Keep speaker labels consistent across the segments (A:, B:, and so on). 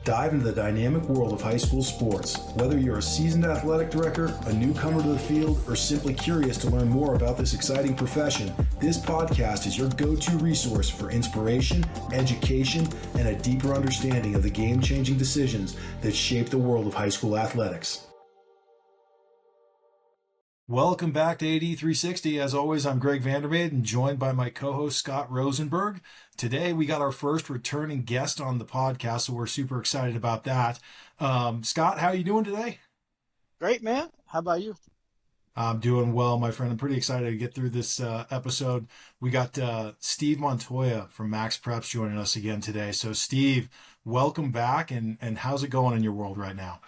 A: Dive into the dynamic world of high school sports. Whether you're a seasoned athletic director, a newcomer to the field, or simply curious to learn more about this exciting profession, this podcast is your go-to resource for inspiration, education, and a deeper understanding of the game-changing decisions that shape the world of high school athletics. Welcome back to AD 360. As always, I'm Greg Vandermade and joined by my co-host Scott Rosenberg. Today, we got our first returning guest on the podcast, so we're super excited about that. Scott, how are you doing today?
B: Great, man. How about you?
A: I'm doing well, my friend. I'm pretty excited to get through this episode. We got Steve Montoya from MaxPreps joining us again today. So, Steve, welcome back, and how's it going in your world right now?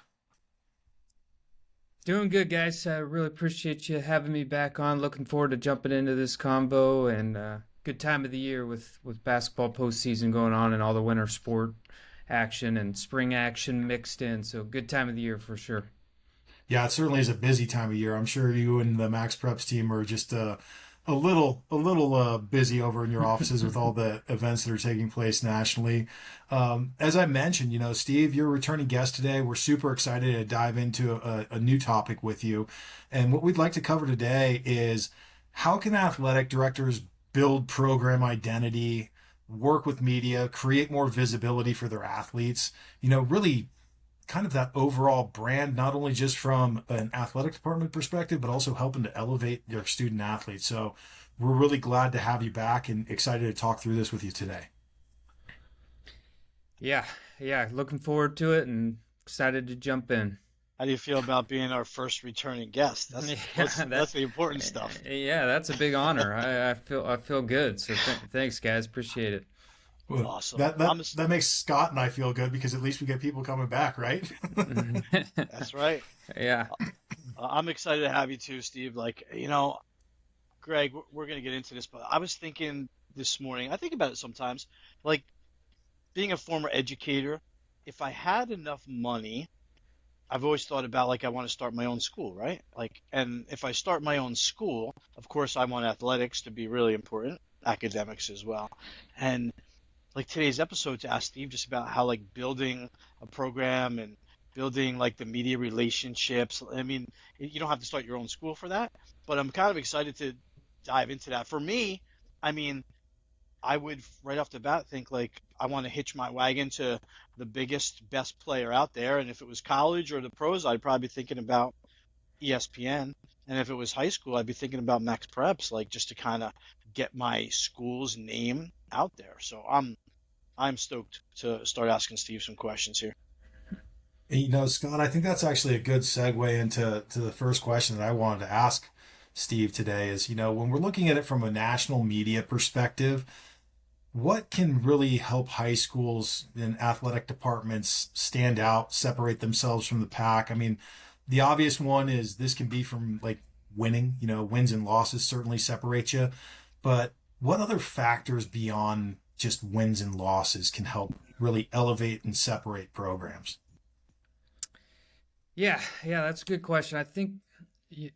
C: Doing good, guys. I really appreciate you having me back on. Looking forward to jumping into this combo, and good time of the year with basketball postseason going on and all the winter sport action and spring action mixed in. So good time of the year for sure.
A: Yeah, it certainly is a busy time of year. I'm sure you and the MaxPreps team are just a little busy over in your offices with all the events that are taking place nationally. As I mentioned, Steve, you're a returning guest today. We're super excited to dive into a new topic with you. And what we'd like to cover today is how can athletic directors build program identity, work with media, create more visibility for their athletes, really kind of that overall brand, not only just from an athletic department perspective, but also helping to elevate their student athletes. So we're really glad to have you back and excited to talk through this with you today.
C: Yeah. Looking forward to it and excited to jump in.
B: How do you feel about being our first returning guest? That's the important stuff.
C: Yeah, that's a big honor. I feel good. So thanks, guys. Appreciate it.
A: Well,
B: awesome.
A: That makes Scott and I feel good because at least we get people coming back, right?
B: That's right.
C: Yeah.
B: I'm excited to have you too, Steve. Greg, we're going to get into this, but I was thinking this morning, I think about it sometimes, like being a former educator, if I had enough money, I've always thought about I want to start my own school, right? And if I start my own school, of course I want athletics to be really important, academics as well. And today's episode to ask Steve just about how building a program and building the media relationships. I mean, you don't have to start your own school for that, but I'm kind of excited to dive into that. For me, I mean, I would right off the bat think I want to hitch my wagon to the biggest, best player out there. And if it was college or the pros, I'd probably be thinking about ESPN. And if it was high school, I'd be thinking about MaxPreps, just to kind of get my school's name out there. So I'm stoked to start asking Steve some questions here.
A: Scott, I think that's actually a good segue into the first question that I wanted to ask Steve today is, when we're looking at it from a national media perspective, what can really help high schools and athletic departments stand out, separate themselves from the pack? I mean, the obvious one is this can be from winning, wins and losses certainly separate you, but what other factors beyond just wins and losses can help really elevate and separate programs?
C: Yeah, that's a good question. I think,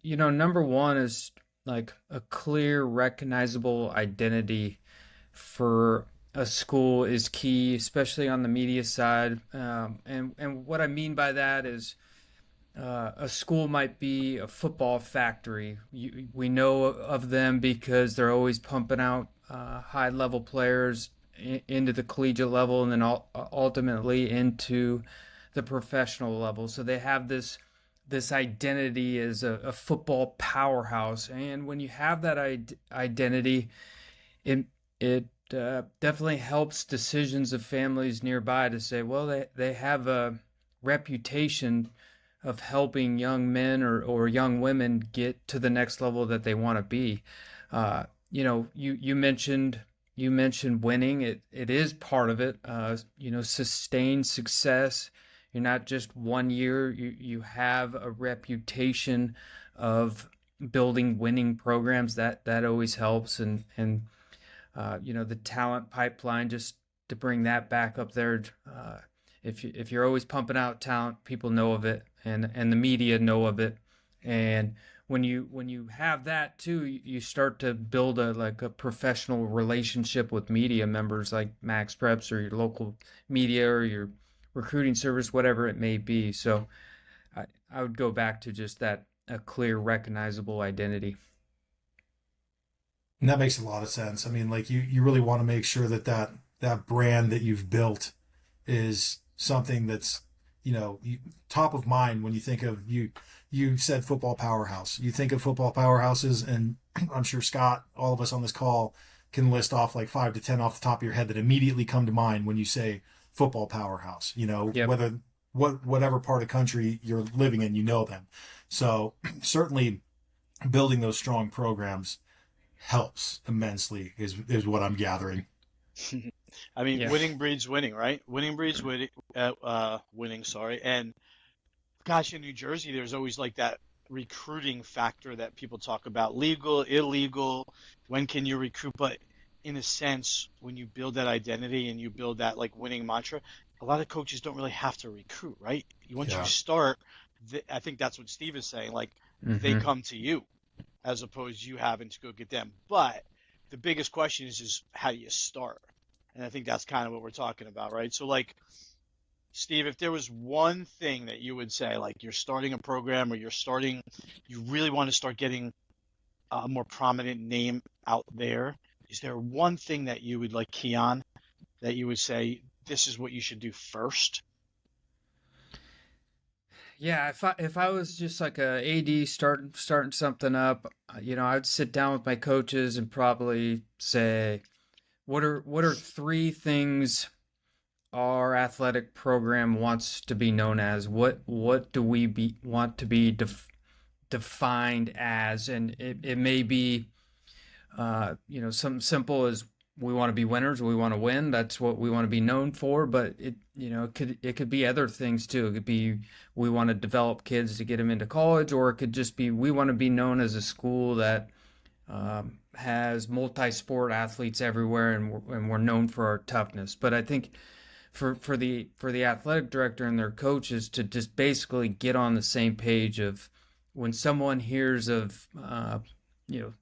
C: number one is a clear, recognizable identity for a school is key, especially on the media side. And what I mean by that is a school might be a football factory. We know of them because they're always pumping out high-level players into the collegiate level and then ultimately into the professional level. So they have this identity as a football powerhouse. And when you have that identity, it definitely helps decisions of families nearby to say, well, they have a reputation of helping young men or young women get to the next level that they want to be. You mentioned winning. It is part of it. Sustained success. You're not just 1 year. You have a reputation of building winning programs. That always helps. And the talent pipeline, just to bring that back up there. If you're always pumping out talent, people know of it, and the media know of it. And when you have that too, you start to build a professional relationship with media members like MaxPreps or your local media or your recruiting service, whatever it may be. So I would go back to just that a clear, recognizable identity.
A: And that makes a lot of sense. I mean, like you really want to make sure that that brand that you've built is something that's, top of mind when you think of you. You said football powerhouse. You think of football powerhouses, and I'm sure Scott, all of us on this call, can list off like 5 to 10 off the top of your head that immediately come to mind when you say football powerhouse.
C: Yep.
A: Whether whatever part of country you're living in, them. So certainly building those strong programs helps immensely is what I'm gathering.
B: I mean,
C: Yeah.
B: winning breeds winning, right? Winning breeds winning, sorry. And gosh, in New Jersey, there's always like that recruiting factor that people talk about, legal, illegal, when can you recruit? But in a sense, when you build that identity and you build that like winning mantra, a lot of coaches don't really have to recruit, right? Once you
A: Yeah.
B: start, I think that's what Steve is saying, like they
C: Mm-hmm.
B: come to you as opposed to you having to go get them. But the biggest question is how do you start? And I think that's kind of what we're talking about, right? So like Steve, if there was one thing that you would say, like you're starting a program or you really want to start getting a more prominent name out there, is there one thing that you would like key on that you would say this is what you should do first?
C: Yeah, if I was just like a AD starting something up, I'd sit down with my coaches and probably say, what are three things our athletic program wants to be known as? What do we want to be defined as? And it may be something simple as we want to be winners, we want to win. That's what we want to be known for. But it could be other things too. It could be we want to develop kids to get them into college, or it could just be we want to be known as a school that has multi-sport athletes everywhere, and we're known for our toughness. But I think for the athletic director and their coaches to just basically get on the same page of when someone hears of you know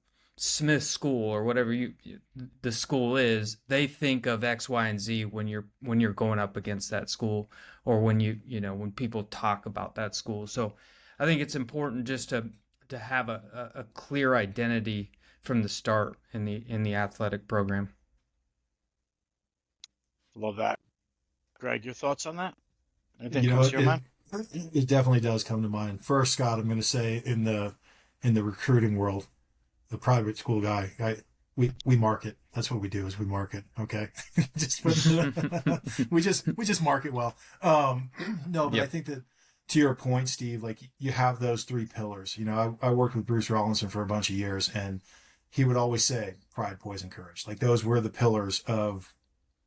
C: Smith School or whatever the school is, they think of X, Y, and Z when you're going up against that school, or when people talk about that school. So I think it's important just to have a clear identity from the start in the athletic program.
B: Love that. Greg, your thoughts on that? Anything
A: You know,
B: comes to your
A: it
B: mind?
A: it definitely does come to mind. First, Scott, I'm going to say in the recruiting world, the private school guy, we market. That's what we do is we market. Okay, just we just market well. No, but I
C: Yep.
A: think that to your point, Steve, like you have those three pillars. I worked with Bruce Rollinson for a bunch of years, and he would always say pride, poise, and courage. Like those were the pillars of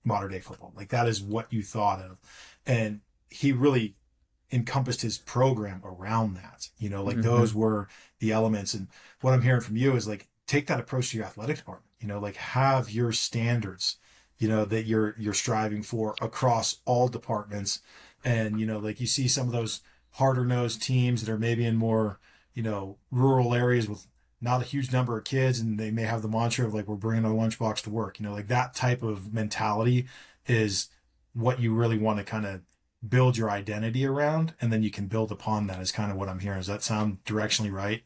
A: modern day football. Like that is what you thought of, and he really encompassed his program around that. Like
C: Hmm.
A: those were the elements. And what I'm hearing from you is like take that approach to your athletic department. Like have your standards, that you're striving for across all departments. And like you see some of those harder nosed teams that are maybe in more, rural areas with not a huge number of kids, and they may have the mantra of like we're bringing a lunchbox to work. Like that type of mentality is what you really want to kind of build your identity around, and then you can build upon that is kind of what I'm hearing. Does that sound directionally right?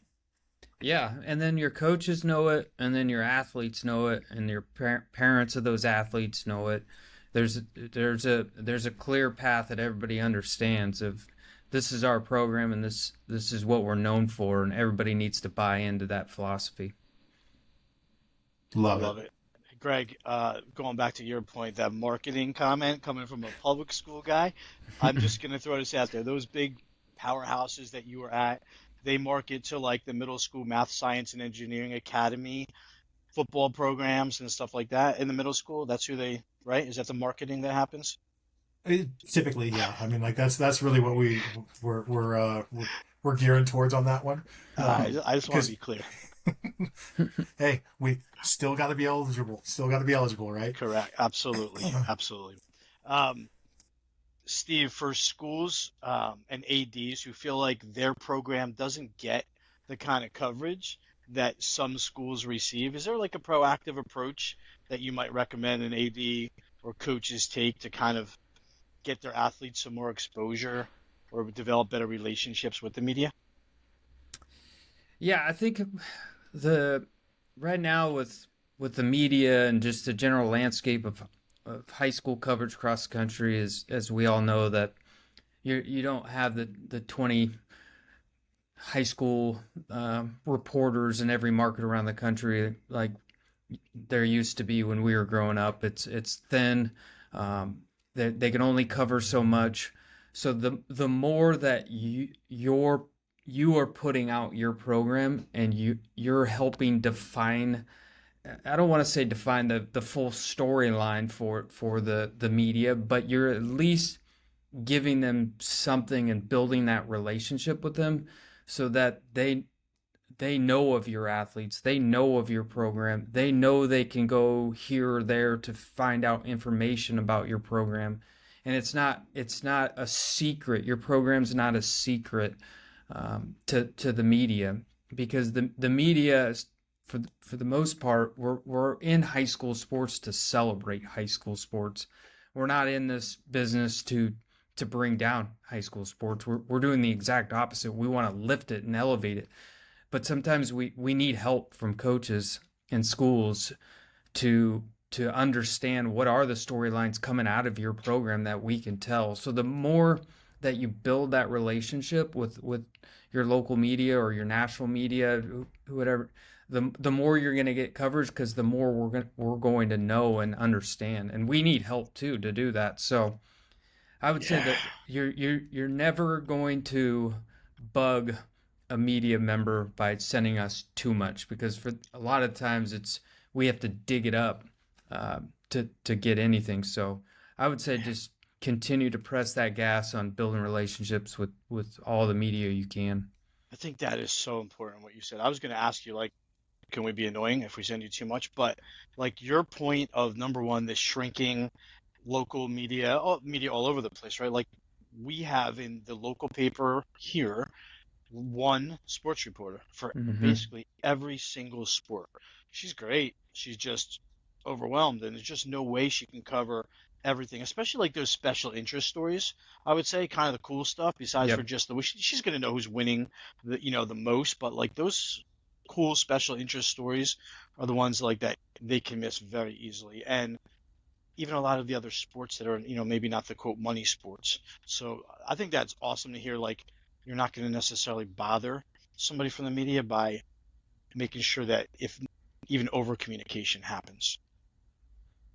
C: Yeah, and then your coaches know it, and then your athletes know it, and your parents of those athletes know it. There's a clear path that everybody understands of this is our program, and this is what we're known for, and everybody needs to buy into that philosophy.
B: I
A: Love it.
B: love it. Greg, going back to your point, that marketing comment coming from a public school guy, I'm just going to throw this out there. Those big powerhouses that you were at, they market to like the middle school math, science, and engineering academy football programs and stuff like that in the middle school. That's who they, right? Is that the marketing that happens?
A: Typically, yeah. I mean, like that's really what we're gearing towards on that one.
B: I just want to
A: Because
B: be clear.
A: hey, we still got to be eligible. Still got to be eligible, right?
B: Correct. Absolutely. Absolutely. Um, Steve, for schools and ADs who feel like their program doesn't get the kind of coverage that some schools receive, is there like a proactive approach that you might recommend an AD or coaches take to kind of get their athletes some more exposure or develop better relationships with the media?
C: Yeah, I think the right now with the media and just the general landscape of high school coverage across the country is, as we all know, that you don't have the 20 high school reporters in every market around the country like there used to be when we were growing up. It's thin. They can only cover so much. So the more that you are putting out your program and you're helping define, I don't want to say define the full storyline for the media, but you're at least giving them something and building that relationship with them so that they know of your athletes, they know of your program, they know they can go here or there to find out information about your program, and it's not a secret. Your program's not a secret to the media, because the media is, for the most part, we're in high school sports to celebrate high school sports. We're not in this business to bring down high school sports. We're doing the exact opposite. We want to lift it and elevate it, but sometimes we need help from coaches and schools to understand what are the storylines coming out of your program that we can tell. So the more that you build that relationship with your local media or your national media, whatever, the more you're going to get coverage, because the more we're going to know and understand, and we need help too to do that. So I would say
B: Yeah.
C: that you're never going to bug a media member by sending us too much, because for a lot of times we have to dig it up to get anything. So I would say just continue to press that gas on building relationships with all the media you can.
B: I think that is so important what you said. I was going to ask you, like, can we be annoying if we send you too much? But like your point of number one, this shrinking local media, media all over the place, right? Like we have in the local paper here one sports reporter for
C: Hmm.
B: basically every single sport. She's great. She's just overwhelmed, and there's just no way she can cover everything, especially like those special interest stories. I would say kind of the cool stuff, besides for
C: Yep.
B: just she's going to know who's winning the most, but like those cool special interest stories are the ones like that they can miss very easily. And even a lot of the other sports that are, maybe not the quote money sports. So I think that's awesome to hear. Like, you're not going to necessarily bother somebody from the media by making sure that if even over communication happens.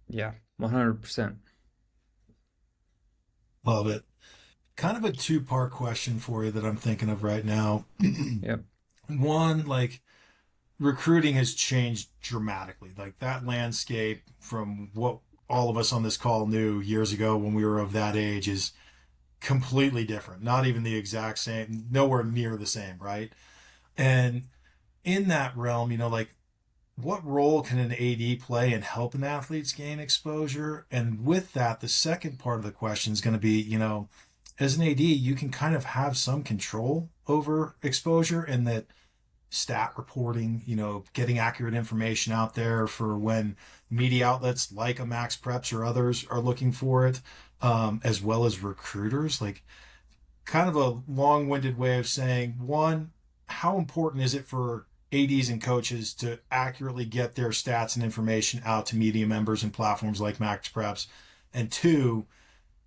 C: Yeah. 100%.
A: Love it. Kind of a two-part question for you that I'm thinking of right now.
C: Yep.
A: One, like recruiting has changed dramatically. Like that landscape from what all of us on this call knew years ago when we were of that age is completely different. Not even the exact same, nowhere near the same, right? And in that realm, like what role can an AD play in helping athletes gain exposure? And with that, the second part of the question is going to be, as an AD, you can kind of have some control over exposure and that stat reporting, getting accurate information out there for when media outlets like a MaxPreps or others are looking for it, as well as recruiters. Like, kind of a long-winded way of saying, one, how important is it for ADs and coaches to accurately get their stats and information out to media members and platforms like MaxPreps? And two,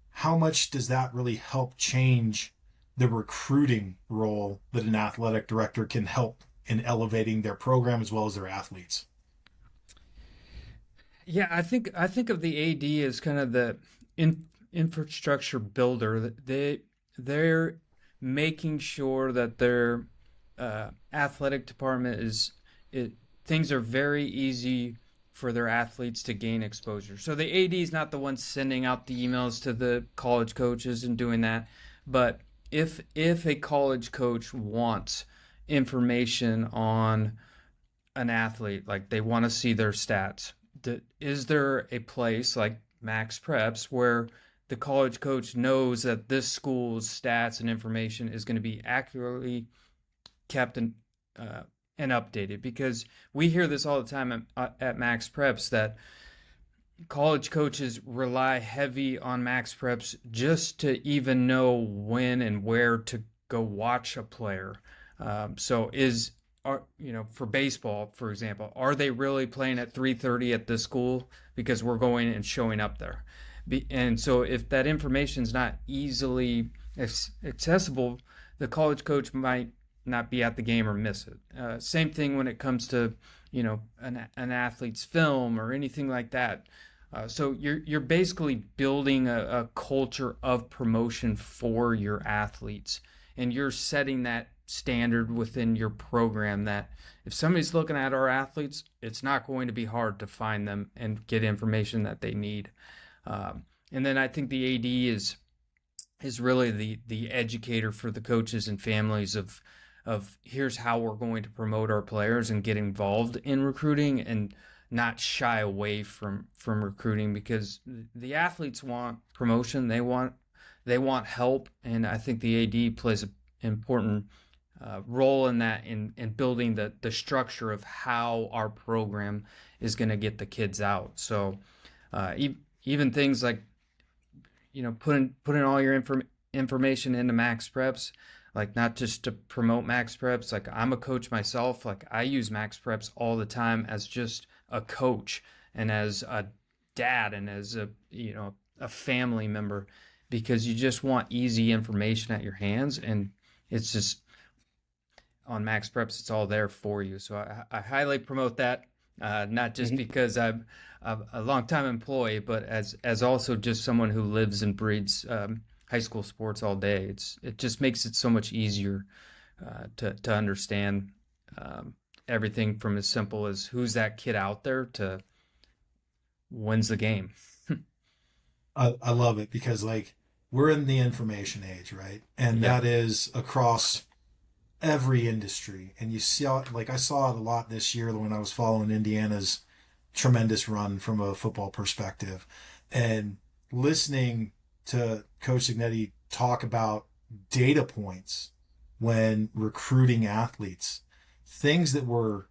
A: how much does that really help change the recruiting role that an athletic director can help in elevating their program as well as their athletes?
C: Yeah, I think of the AD as kind of the infrastructure builder. They're making sure that their athletic department it things are very easy for their athletes to gain exposure. So the AD is not the one sending out the emails to the college coaches and doing that, but if a college coach wants information on an athlete, like they want to see their stats, is there a place like Max Preps where the college coach knows that this school's stats and information is going to be accurately kept uh, and updated? Because we hear this all the time at Max Preps that college coaches rely heavy on MaxPreps just to even know when and where to go watch a player. So is are for baseball, for example, are they really playing at 3:30 at this school because we're going and showing up there? And so if that information is not easily accessible, the college coach might not be at the game or miss it. Same thing when it comes to an athlete's film or anything like that. So you're basically building a culture of promotion for your athletes, and you're setting that standard within your program that if somebody's looking at our athletes, it's not going to be hard to find them and get information that they need. And then I think the AD is really the educator for the coaches and families of here's how we're going to promote our players and get involved in recruiting and not shy away from recruiting, because the athletes want promotion, they want help, and I think the AD plays an important role in that, in building the structure of how our program is going to get the kids out. So even things like putting all your information into MaxPreps, like not just to promote MaxPreps. Like I'm a coach myself. Like I use MaxPreps all the time as just a coach and as a dad and as a family member, because you just want easy information at your hands, and it's just on MaxPreps, it's all there for you. So I highly promote that, not just because I'm a longtime employee, but as also just someone who lives and breathes high school sports all day. It just makes it so much easier to understand everything from as simple as who's that kid out there to when's the game.
A: I love it because like we're in the information age, right? And
C: Yep.
A: that is across every industry. And you see, like I saw it a lot this year when I was following Indiana's tremendous run from a football perspective, and listening to Coach Signetti talk about data points when recruiting athletes, things that were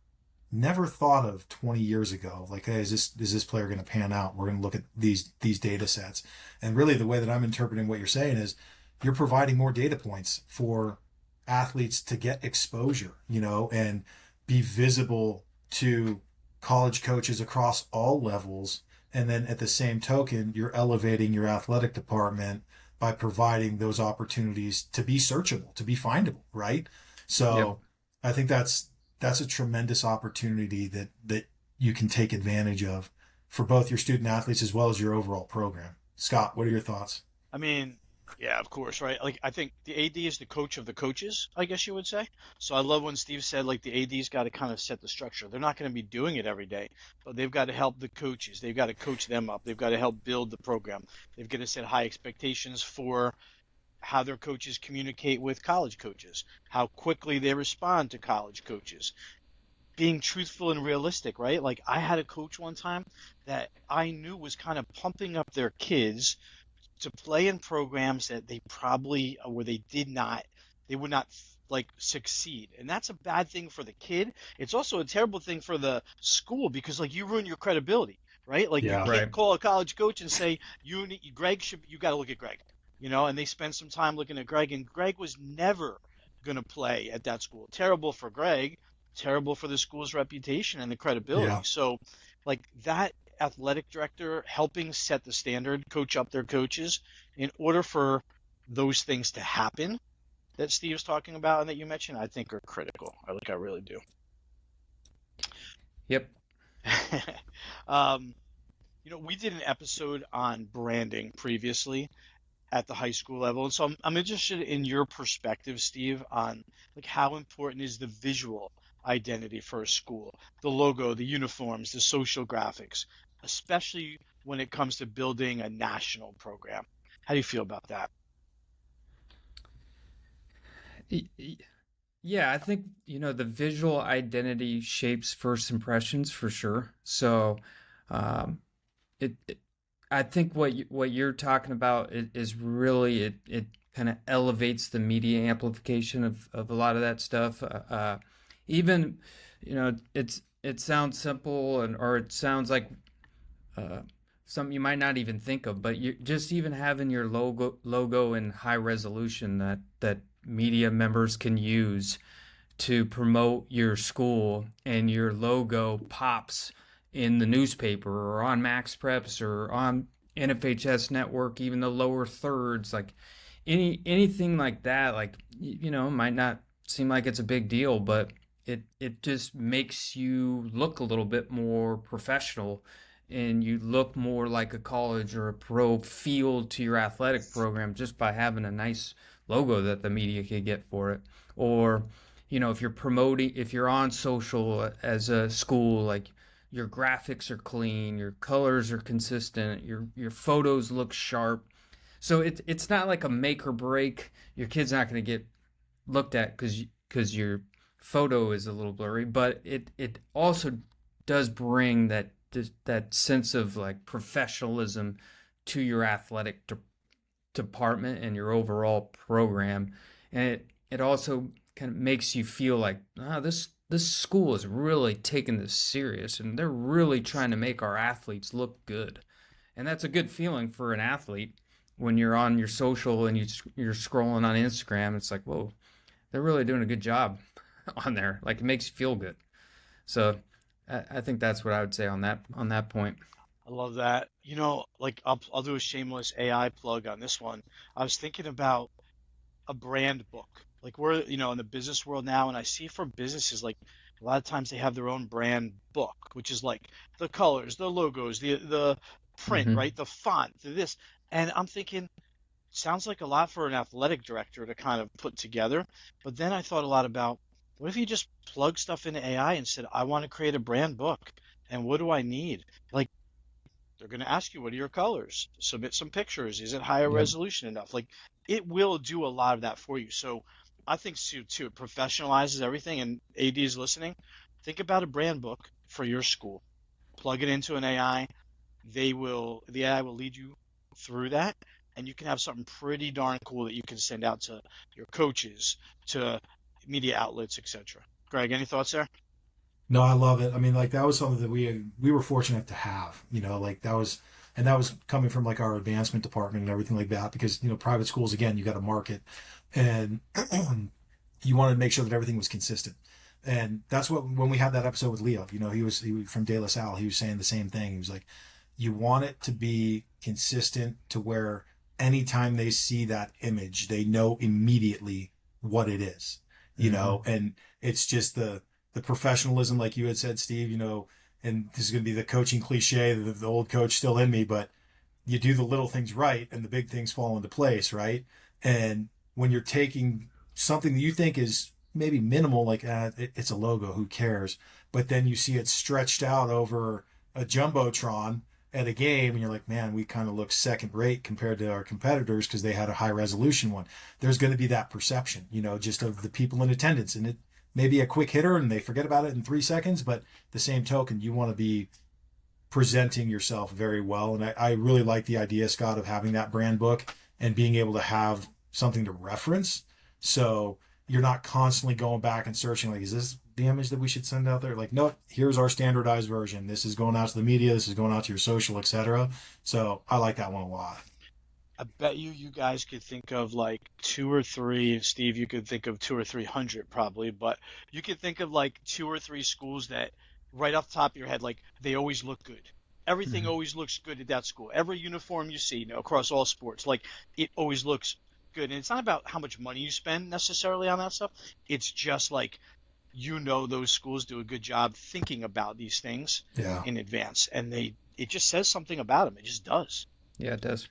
A: never thought of 20 years ago. Like, hey, is this player going to pan out? We're going to look at these data sets. And really the way that I'm interpreting what you're saying is you're providing more data points for athletes to get exposure, and be visible to college coaches across all levels. And then at the same token, you're elevating your athletic department by providing those opportunities to be searchable, to be findable, right?
C: Yep.
A: So I think that's a tremendous opportunity that you can take advantage of for both your student athletes as well as your overall program. Scott, what are your thoughts?
B: I mean, yeah, of course, right? Like, I think the AD is the coach of the coaches, I guess you would say. So I love when Steve said, like, the AD's got to kind of set the structure. They're not going to be doing it every day, but they've got to help the coaches. They've got to coach them up. They've got to help build the program. They've got to set high expectations for how their coaches communicate with college coaches, how quickly they respond to college coaches, being truthful and realistic, right? Like, I had a coach one time that I knew was kind of pumping up their kids to play in programs that they probably where they would not like succeed, and that's a bad thing for the kid. It's also a terrible thing for the school because like you ruin your credibility, right? Like you
A: Yeah.
B: can't
C: Right.
B: call a college coach and say Greg should, you got to look at Greg, and they spend some time looking at Greg, and Greg was never going to play at that school. Terrible for Greg, terrible for the school's reputation and the credibility.
A: Yeah.
B: So like that athletic director helping set the standard, coach up their coaches in order for those things to happen that Steve's talking about and that you mentioned, I think are critical. I really do.
C: Yep.
B: um, we did an episode on branding previously at the high school level, and so I'm interested in your perspective, Steve, on like how important is the visual identity for a school, the logo, the uniforms, the social graphics, especially when it comes to building a national program. How do you feel about that?
C: Y- Yeah, I think, the visual identity shapes first impressions for sure. So, um, it I think what you're talking about is really it kind of elevates the media amplification of a lot of that stuff. Even, it sounds simple, or it sounds like uh, something you might not even think of, but you just even having your logo in high resolution that media members can use to promote your school, and your logo pops in the newspaper or on MaxPreps or on NFHS network, even the lower thirds, like anything like that, like might not seem like it's a big deal, but it just makes you look a little bit more professional, and you look more like a college or a pro feel to your athletic program just by having a nice logo that the media could get for it. Or if you're promoting, if you're on social as a school, like your graphics are clean, your colors are consistent, your photos look sharp. So it's not like a make or break. Your kid's not going to get looked at because your photo is a little blurry, but it also does bring that sense of like professionalism to your athletic department and your overall program, and it also kind of makes you feel like, this school is really taking this serious, and they're really trying to make our athletes look good. And that's a good feeling for an athlete when you're on your social and you're scrolling on Instagram. It's like, whoa, they're really doing a good job on there. Like, it makes you feel good. So I think that's what I would say on that point.
B: I love that. Like I'll do a shameless AI plug on this one. I was thinking about a brand book. Like we're, in the business world now, and I see for businesses, like a lot of times they have their own brand book, which is like the colors, the logos, the print,
C: Mm-hmm.
B: right? The font, this. And I'm thinking, sounds like a lot for an athletic director to kind of put together. But then I thought a lot about, what if you just plug stuff into AI and said, I want to create a brand book, and what do I need? Like, they're going to ask you, what are your colors? Submit some pictures. Is it higher
C: Yep.
B: resolution enough? Like, it will do a lot of that for you. So I think too, it professionalizes everything. And AD is listening. Think about a brand book for your school. Plug it into an AI. The AI will lead you through that, and you can have something pretty darn cool that you can send out to your coaches, to media outlets, etc. Greg, any thoughts there?
A: No, I love it. I mean, like that was something that we were fortunate to have, like that was, and that was coming from like our advancement department and everything like that, because private schools, again, you got to market, and you wanted to make sure that everything was consistent. And that's what, when we had that episode with Leo, he was from De La Salle. He was saying the same thing. He was like, you want it to be consistent to where anytime they see that image, they know immediately what it is,
C: Mm-hmm.
A: and it's just the professionalism, like you had said, Steve, and this is going to be the coaching cliche, the old coach still in me, but you do the little things right and the big things fall into place, right? And when you're taking something that you think is maybe minimal, like it's a logo, who cares? But then you see it stretched out over a jumbotron at a game, and you're like, man, we kind of look second rate compared to our competitors because they had a high resolution one. There's going to be that perception, just of the people in attendance, and it may be a quick hitter and they forget about it in 3 seconds, but the same token, you want to be presenting yourself very well. And I really like the idea, Scott, of having that brand book and being able to have something to reference. So you're not constantly going back and searching, like, is this the image that we should send out there? Like, nope, here's our standardized version. This is going out to the media. This is going out to your social, etc. So I like that one a lot.
B: I bet you guys could think of like two or three. Steve, you could think of 2 or 300 probably, but you could think of like two or three schools that right off the top of your head, like they always look good. Everything
C: Mm-hmm.
B: always looks good at that school. Every uniform you see, across all sports, like it always looks good. And it's not about how much money you spend necessarily on that stuff. It's just like, those schools do a good job thinking about these things
A: Yeah.
B: in advance, and it just says something about them. It just does.
C: Yeah, it does.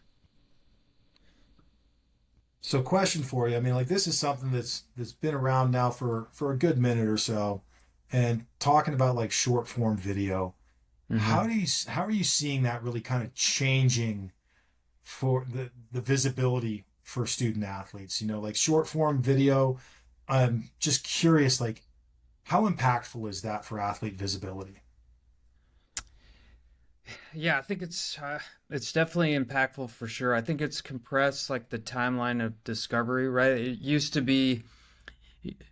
A: So, question for you. I mean, like this is something that's been around now for a good minute or so, and talking about like short form video.
C: Mm-hmm.
A: How are you seeing that really kind of changing for the visibility for student athletes? Like short form video. I'm just curious, like how impactful is that for athlete visibility?
C: Yeah, I think it's definitely impactful for sure. I think it's compressed like the timeline of discovery, right? It used to be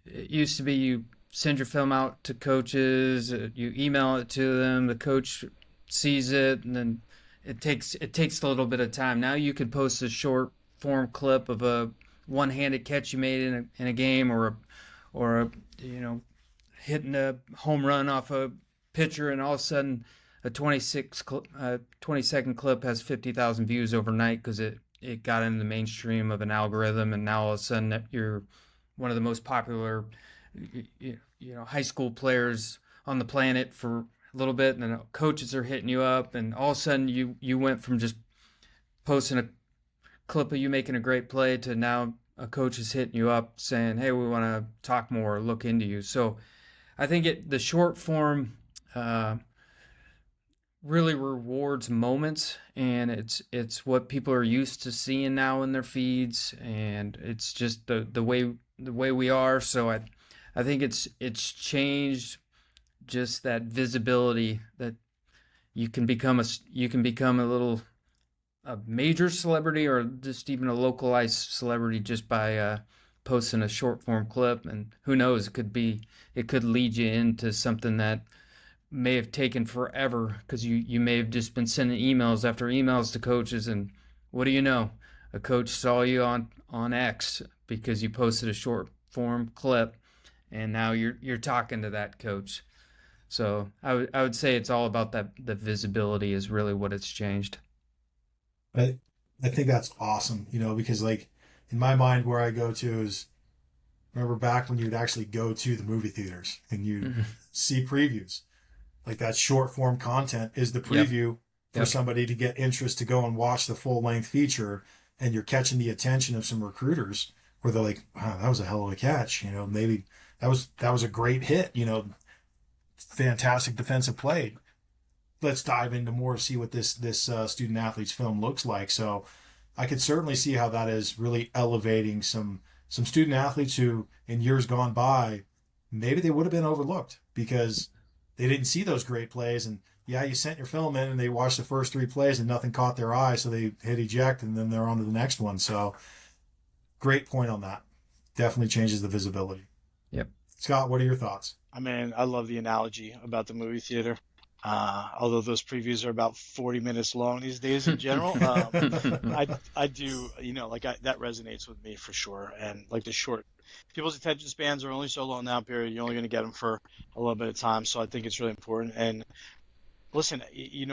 C: you send your film out to coaches, you email it to them, the coach sees it, and then it takes a little bit of time. Now you could post a short form clip of a one-handed catch you made in a game, or a, hitting a home run off a pitcher, and all of a sudden a 20-second clip has 50,000 views overnight because it got into the mainstream of an algorithm, and now all of a sudden you're one of the most popular high school players on the planet for a little bit, and then coaches are hitting you up, and all of a sudden you went from just posting a clip of you making a great play to now a coach is hitting you up saying, hey, we want to talk more, look into you. So I think the short form uh, really rewards moments, and it's what people are used to seeing now in their feeds, and it's just the way we are. So I think it's changed just that visibility that you can become a little a major celebrity, or just even a localized celebrity, just by posting a short form clip. And who knows, it could lead you into something that may have taken forever, because you may have just been sending emails after emails to coaches, and what do you know, a coach saw you on X because you posted a short form clip, and now you're talking to that coach. So I would say it's all about that. The visibility is really what it's changed.
A: I I think that's awesome, because like in my mind, where I go to is remember back when you'd actually go to the movie theaters and you
C: Mhm.
A: see previews. Like that short form content is the
C: Yep.
A: preview for
C: Yep.
A: somebody to get interest to go and watch the full length feature, and you're catching the attention of some recruiters where they're like, wow, that was a hell of a catch. Maybe that was a great hit, fantastic defensive play. Let's dive into more, see what this student athlete's film looks like. So I could certainly see how that is really elevating some student athletes who in years gone by maybe they would have been overlooked because they didn't see those great plays. And yeah, you sent your film in and they watched the first three plays and nothing caught their eye, so they hit eject and then they're on to the next one. So great point on that. Definitely changes the visibility.
C: Yep.
A: Scott, what are your thoughts?
B: I mean, I love the analogy about the movie theater. Although those previews are about 40 minutes long these days in general, I do, that resonates with me for sure. And like the short, people's attention spans are only so long now, period. You're only going to get them for a little bit of time. So I think it's really important. And listen,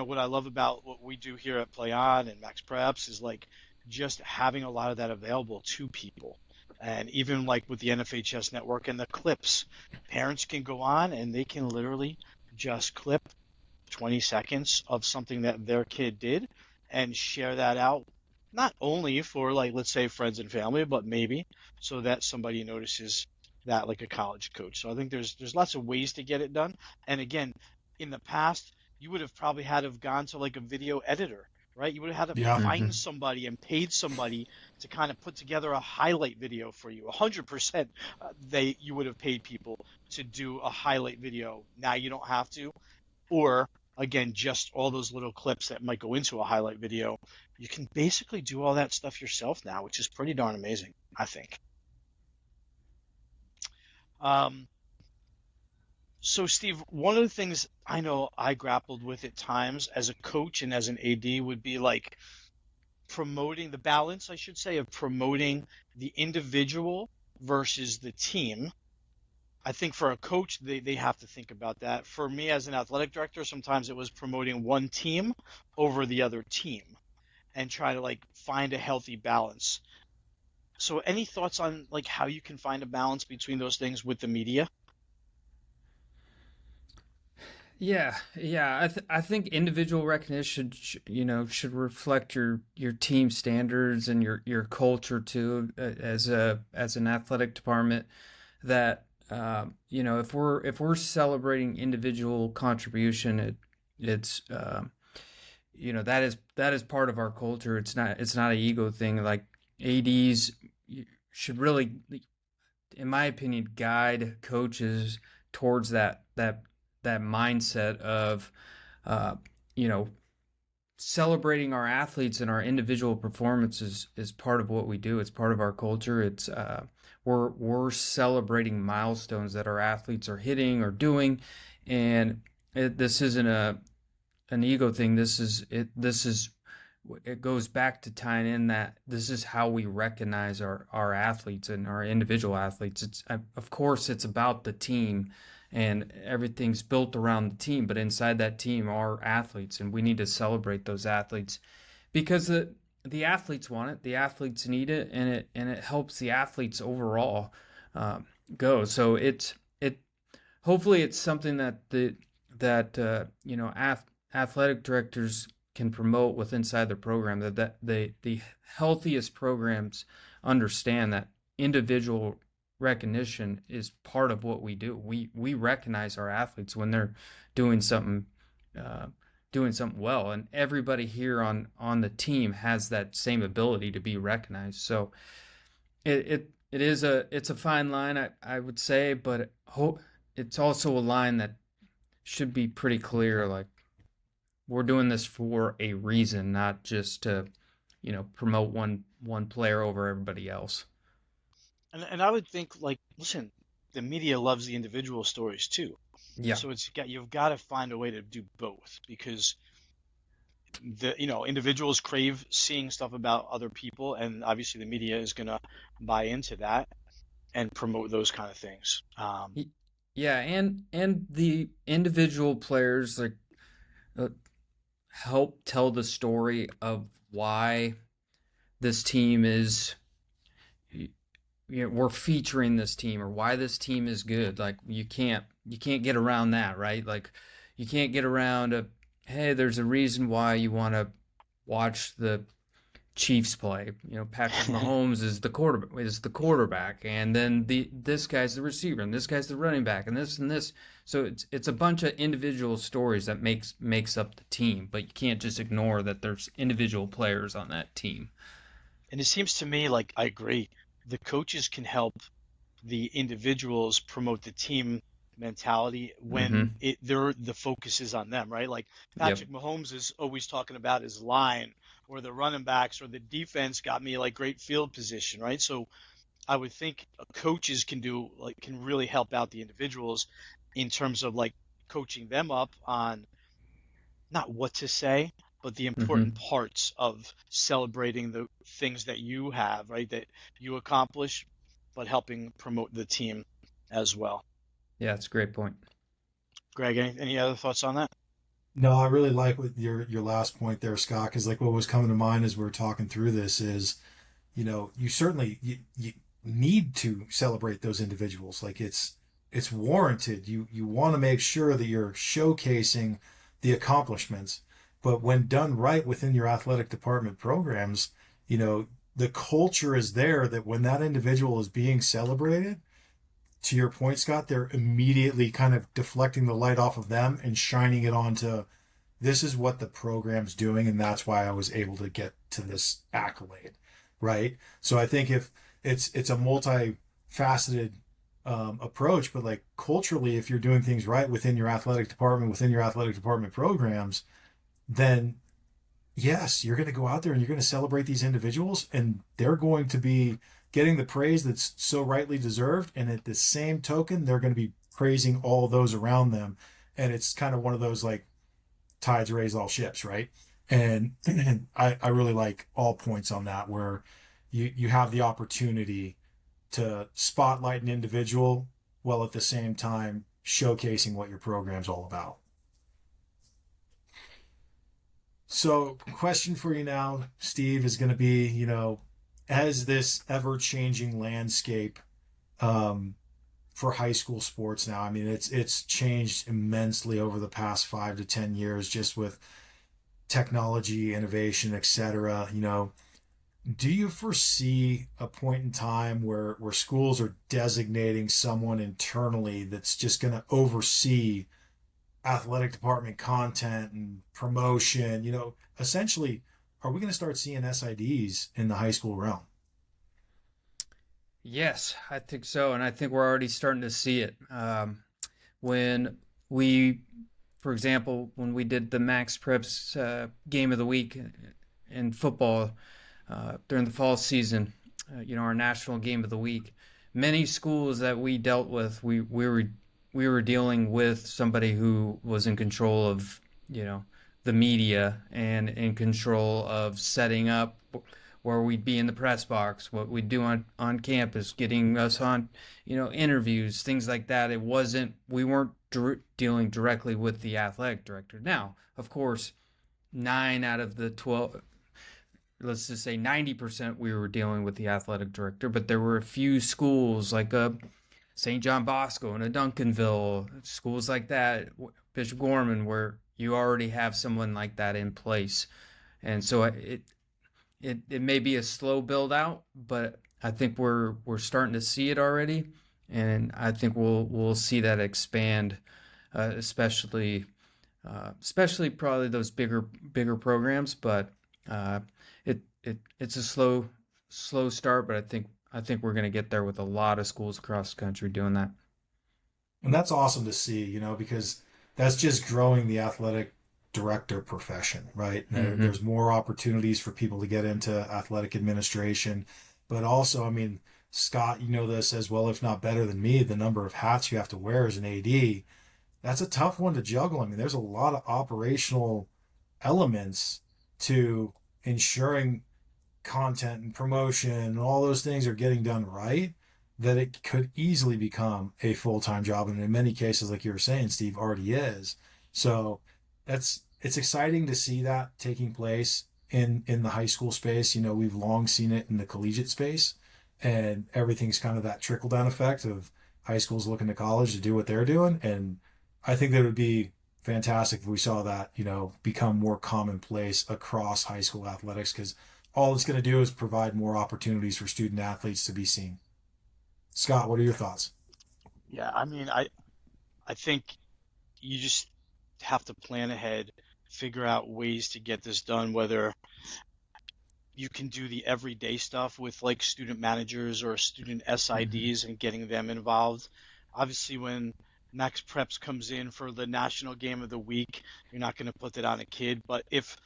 B: what I love about what we do here at Play On and Max Preps is like just having a lot of that available to people. And even like with the NFHS network and the clips, parents can go on and they can literally just clip 20 seconds of something that their kid did and share that out, not only for, like, let's say friends and family, but maybe so that somebody notices that, like a college coach. So I think there's lots of ways to get it done. And again, in the past, you would have probably had to have gone to like a video editor, right? You would have had to
A: Yeah.
B: find
C: Mhm.
B: somebody and paid somebody to kind of put together a highlight video for you. 100% you would have paid people to do a highlight video. Now you don't have to. Or again, just all those little clips that might go into a highlight video. You can basically do all that stuff yourself now, which is pretty darn amazing, I think. Um, so, Steve, one of the things I know I grappled with at times as a coach and as an AD would be like promoting the balance, I should say, of promoting the individual versus the team. I think for a coach, they have to think about that. For me as an athletic director, sometimes it was promoting one team over the other team and try to like find a healthy balance. So any thoughts on like how you can find a balance between those things with the media?
C: Yeah, yeah. I think individual recognition, should reflect your team standards and your culture too, as an athletic department. That if we're celebrating individual contribution, it's that is part of our culture. It's not an ego thing. Like ads should really, in my opinion, guide coaches towards that mindset of uh, you know celebrating our athletes and our individual performances is part of what we do. It's part of our culture. It's we're celebrating milestones that our athletes are hitting or doing, and this isn't an ego thing. This is it. This is it goes back to tying in that this is how we recognize our athletes and our individual athletes. It's of course it's about the team and everything's built around the team, but inside that team are athletes, and we need to celebrate those athletes because the athletes want it, the athletes need it, and it helps the athletes overall go. So it hopefully it's something that athletic directors can promote with inside their program, that the healthiest programs understand that individual recognition is part of what we do. We recognize our athletes when they're doing something uh, doing something well, and everybody here on the team has that same ability to be recognized. So it is a fine line, I would say, but it's also a line that should be pretty clear. Like, we're doing this for a reason, not just to promote one player over everybody else.
B: And I would think, like, listen, the media loves the individual stories too.
C: Yeah.
B: So you've got to find a way to do both, because individuals crave seeing stuff about other people, and obviously the media is gonna buy into that and promote those kind of things.
C: Yeah, and the individual players, like, uh, help tell the story of why this team is, we're featuring this team, or why this team is good. Like, you can't get around that, right? Like, you can't get around hey, there's a reason why you want to watch the Chiefs play. Patrick Mahomes is the quarterback, and then this guy's the receiver, and this guy's the running back, and this and this. So it's a bunch of individual stories that makes up the team, but you can't just ignore that there's individual players on that team.
B: And it seems to me, like, I agree, the coaches can help the individuals promote the team mentality when
C: Mm-hmm.
B: the focus is on them, right? Like
C: Yep.
B: Patrick Mahomes is always talking about his line, or the running backs, or the defense got me like great field position, right? So I would think coaches can really help out the individuals in terms of like coaching them up on not what to say, but the important
C: Mm-hmm.
B: parts of celebrating the things that you have, right? That you accomplish, but helping promote the team as well.
C: Yeah, that's a great point.
B: Greg, any other thoughts on that?
A: No, I really like what your last point there, Scott, because like what was coming to mind as we were talking through this is, you certainly you need to celebrate those individuals. Like it's warranted. You want to make sure that you're showcasing the accomplishments, but when done right within your athletic department programs, you know, the culture is there that when that individual is being celebrated, to your point, Scott, they're immediately kind of deflecting the light off of them and shining it onto this is what the program's doing, and that's why I was able to get to this accolade, right? So I think if it's a multifaceted approach, but like culturally, if you're doing things right within your athletic department programs, then yes, you're going to go out there and you're going to celebrate these individuals, and they're going to be getting the praise that's so rightly deserved. And at the same token, they're going to be praising all those around them. And it's kind of one of those like tides raise all ships, right? And I really like all points on that where you have the opportunity to spotlight an individual while at the same time showcasing what your program's all about. So, question for you now, Steve, is going to be, as this ever-changing landscape um, for high school sports now, I mean, it's changed immensely over the past 5 to 10 years, just with technology, innovation, et cetera. Do you foresee a point in time where schools are designating someone internally that's just going to oversee athletic department content and promotion? Essentially, are we going to start seeing SIDs in the high school realm?
C: Yes, I think so, and I think we're already starting to see it. When we, for example, when we did the MaxPreps game of the week in football during the fall season, our national game of the week, many schools that we dealt with, we were dealing with somebody who was in control of, you know, the media and in control of setting up where we'd be in the press box, what we'd do on campus, getting us on, interviews, things like that. We weren't dealing directly with the athletic director. Now, of course, 9 out of the 12, let's just say 90%, we were dealing with the athletic director, but there were a few schools like St. John Bosco and a Duncanville, schools like that, Bishop Gorman, where you already have someone like that in place. And so it may be a slow build out, but I think we're starting to see it already, and I think we'll see that expand, especially probably those bigger programs. But it's a slow start, but I think we're going to get there with a lot of schools across the country doing that.
A: And that's awesome to see, because that's just growing the athletic director profession, right?
C: Mm-hmm.
A: There's more opportunities for people to get into athletic administration. But also, I mean, Scott, you know this as well, if not better than me, the number of hats you have to wear as an AD, that's a tough one to juggle. I mean, there's a lot of operational elements to ensuring content and promotion and all those things are getting done right, that it could easily become a full-time job. And in many cases, like you were saying, Steve, already is. So it's exciting to see that taking place in the high school space. We've long seen it in the collegiate space, and everything's kind of that trickle down effect of high schools looking to college to do what they're doing. And I think that would be fantastic if we saw that, become more commonplace across high school athletics, because all it's going to do is provide more opportunities for student athletes to be seen. Scott, what are your thoughts?
B: Yeah, I mean, I think you just have to plan ahead, figure out ways to get this done, whether you can do the everyday stuff with like student managers or student
C: Mm-hmm.
B: SIDs and getting them involved. Obviously, when Max Preps comes in for the national game of the week, you're not going to put it on a kid. But if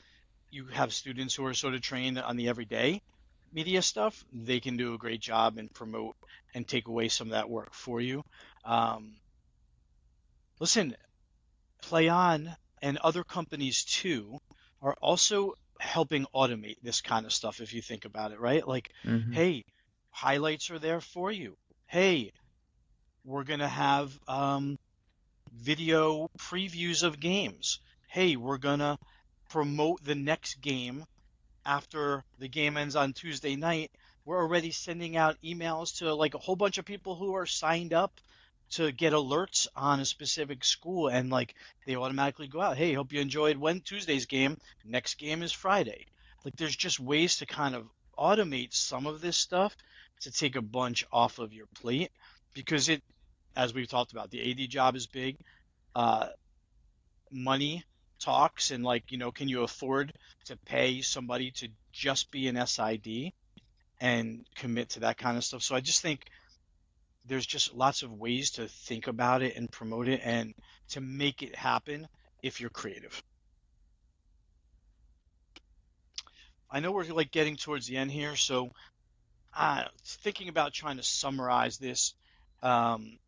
B: you have students who are sort of trained on the everyday media stuff, they can do a great job and promote and take away some of that work for you. Um, Listen, Play On and other companies too are also helping automate this kind of stuff if you think about it, right? Like,
C: Mm-hmm.
B: hey, highlights are there for you. Hey, we're gonna have video previews of games. Hey, we're gonna promote the next game after the game ends on Tuesday night. We're already sending out emails to like a whole bunch of people who are signed up to get alerts on a specific school, and like they automatically go out. Hey, hope you enjoyed Tuesday's game. Next game is Friday. Like there's just ways to kind of automate some of this stuff to take a bunch off of your plate, because as we've talked about, the AD job is big. Uh, Money talks, and like, can you afford to pay somebody to just be an SID and commit to that kind of stuff? So I just think there's just lots of ways to think about it and promote it and to make it happen if you're creative. I know we're like getting towards the end here, so thinking about trying to summarize this, um,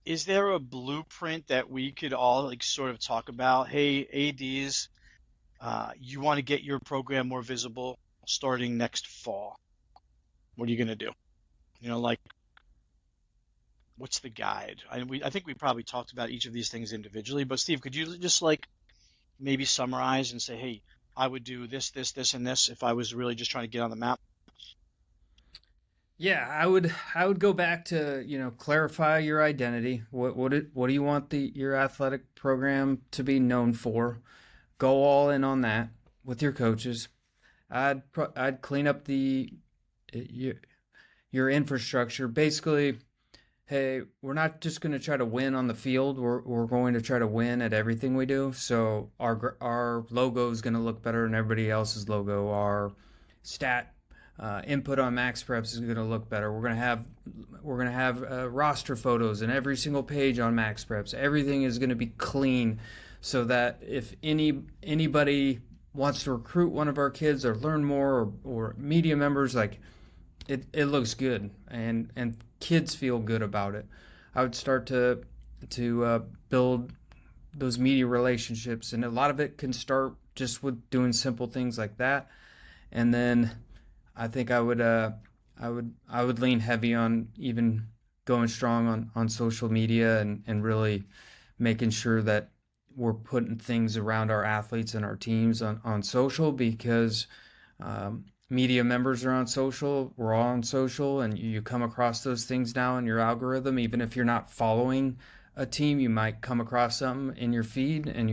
B: is there a blueprint that we could all like sort of talk about? Hey, ADs, you want to get your program more visible starting next fall. What are you going to do? Like, what's the guide? I think we probably talked about each of these things individually, but Steve, could you just like maybe summarize and say, hey, I would do this, this, this, and this if I was really just trying to get on the map?
C: Yeah, I would go back to, clarify your identity. What do you want your athletic program to be known for? Go all in on that with your coaches. I'd clean up your, your infrastructure. Basically, hey, we're not just going to try to win on the field. We're going to try to win at everything we do. So our logo is going to look better than everybody else's logo. Our stat input on MaxPreps is going to look better. We're going to have roster photos in every single page on MaxPreps. Everything is going to be clean, so that if anybody wants to recruit one of our kids or learn more, or media members, like it looks good, and kids feel good about it. I would start to build those media relationships, and a lot of it can start just with doing simple things like that. And then I think I would lean heavy on even going strong on social media, and really making sure that we're putting things around our athletes and our teams on social, because media members are on social, we're all on social, and you come across those things now in your algorithm. Even if you're not following a team, you might come across something in your feed, and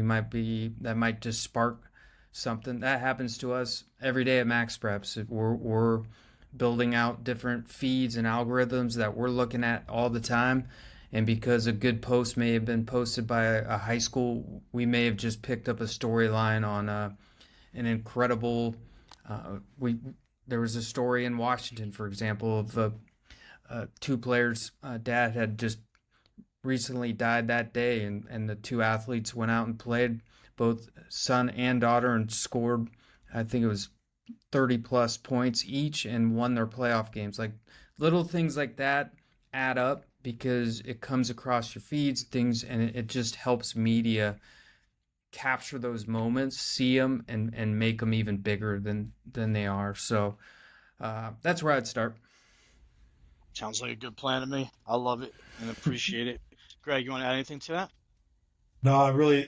C: that might just spark something. That happens to us every day at MaxPreps. We're building out different feeds and algorithms that we're looking at all the time. And because a good post may have been posted by a high school, we may have just picked up a storyline on an incredible. We There was a story in Washington, for example, of two players. Dad had just recently died that day, and the two athletes went out and played, both son and daughter, and scored, I think it was 30 plus points each, and won their playoff games. Like, little things like that add up because it comes across your feeds, things, and it just helps media capture those moments, see them, and make them even bigger than they are. So that's where I'd start.
B: Sounds like a good plan to me. I love it and appreciate it. Greg, you want to add anything to that?
A: No,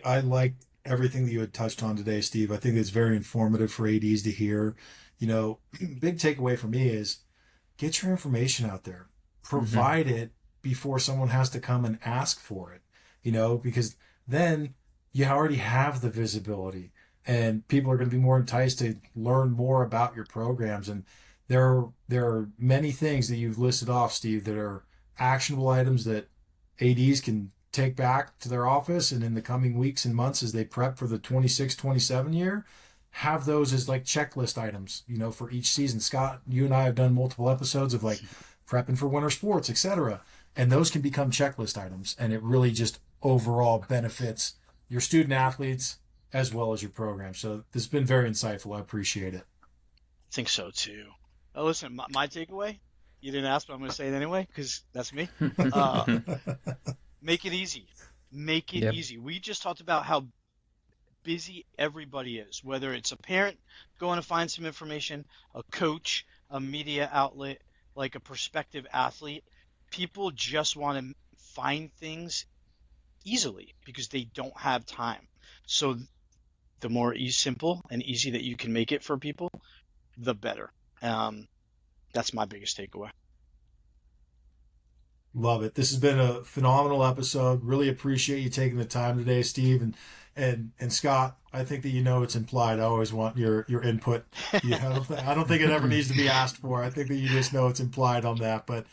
A: I like everything that you had touched on today, Steve. I think it's very informative for ADs to hear. You know, big takeaway for me is get your information out there,
C: Mm-hmm.
A: provide it before someone has to come and ask for it, because then you already have the visibility and people are going to be more enticed to learn more about your programs. And there are many things that you've listed off, Steve, that are actionable items that ADs can take back to their office, and in the coming weeks and months as they prep for the 26-27 year, have those as like checklist items, for each season. Scott, you and I have done multiple episodes of like prepping for winter sports, etc. And those can become checklist items, and it really just overall benefits your student athletes as well as your program. So this has been very insightful. I appreciate it.
B: I think so too. Listen, my takeaway, you didn't ask, but I'm going to say it anyway because that's me. Uh, make it easy. Make it
C: Yep.
B: easy. We just talked about how busy everybody is, whether it's a parent going to find some information, a coach, a media outlet, like a prospective athlete. People just want to find things easily because they don't have time. So the more simple and easy that you can make it for people, the better. Um, that's my biggest takeaway.
A: Love it. This has been a phenomenal episode. Really appreciate you taking the time today, Steve, and Scott. I think that it's implied. I always want your input. I don't think it ever needs to be asked for. I think that you just know it's implied on that. But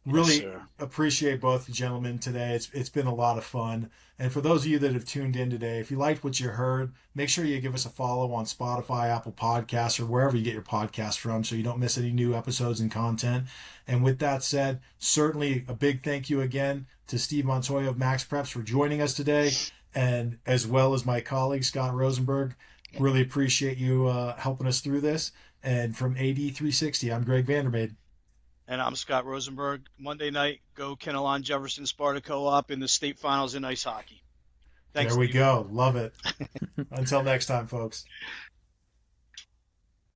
B: Yes,
A: really
B: sir.
A: appreciate both you gentlemen today. It's been a lot of fun. And for those of you that have tuned in today, if you liked what you heard, make sure you give us a follow on Spotify, Apple Podcasts, or wherever you get your podcasts from so you don't miss any new episodes and content. And with that said, certainly a big thank you again to Steve Montoya of Max Preps for joining us today, and as well as my colleague Scott Rosenberg. Really appreciate you helping us through this. And from AD360, I'm Greg Vandermade.
B: And I'm Scott Rosenberg. Monday night, go Kinnelon Jefferson Sparta Co-op in the state finals in ice hockey. Thanks,
A: There we
B: Steve.
A: go. Love it. Until next time, folks.